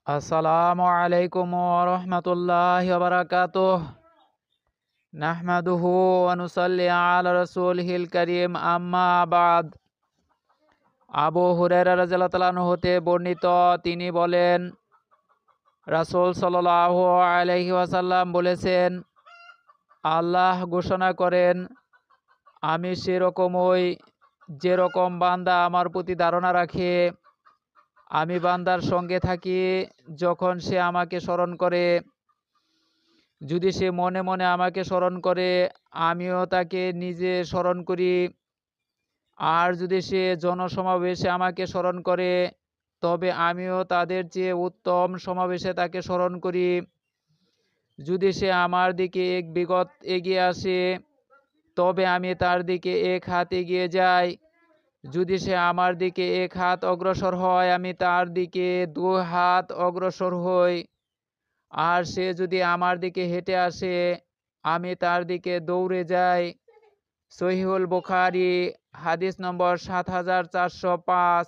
আসসালামু আলাইকুম ওয়া রাহমাতুল্লাহি ওয়া বারাকাতুহু। নাহমাদুহু ওয়া নুসাল্লি আলা রাসূলিহিল কারীম, আম্মা বাদ। আবু হুরায়রা রাদিয়াল্লাহু তাআলা আনহু হতে বর্ণিত, তিনি বলেন, রাসূল সাল্লাল্লাহু আলাইহি ওয়াসাল্লাম বলেছেন, আল্লাহ ঘোষণা করেন, আমি সেরকমই যেরকম বান্দা আমার প্রতি ধারণা রাখে। আমি বান্দার সঙ্গে থাকি যখন সে আমাকে স্মরণ করে। যদি সে মনে মনে আমাকে স্মরণ করে, আমিও তাকে নিজে স্মরণ করি। আর যদি সে জনসমাবেশে আমাকে স্মরণ করে, তবে আমিও তাদের চেয়ে উত্তম সমাবেশে তাকে স্মরণ করি। যদি সে আমার দিকে এক বিগত এগিয়ে আসে, তবে আমি তার দিকে এক হাত এগিয়ে যাই। যদি সে আমার দিকে এক হাত অগ্রসর হয়, আমি তার দিকে 2 হাত অগ্রসর হই। আর সে যদি আমার দিকে হেঁটে আসে, আমি তার দিকে দৌড়ে যাই। সহিহুল বুখারী, হাদিস নম্বর ৭৪০৫।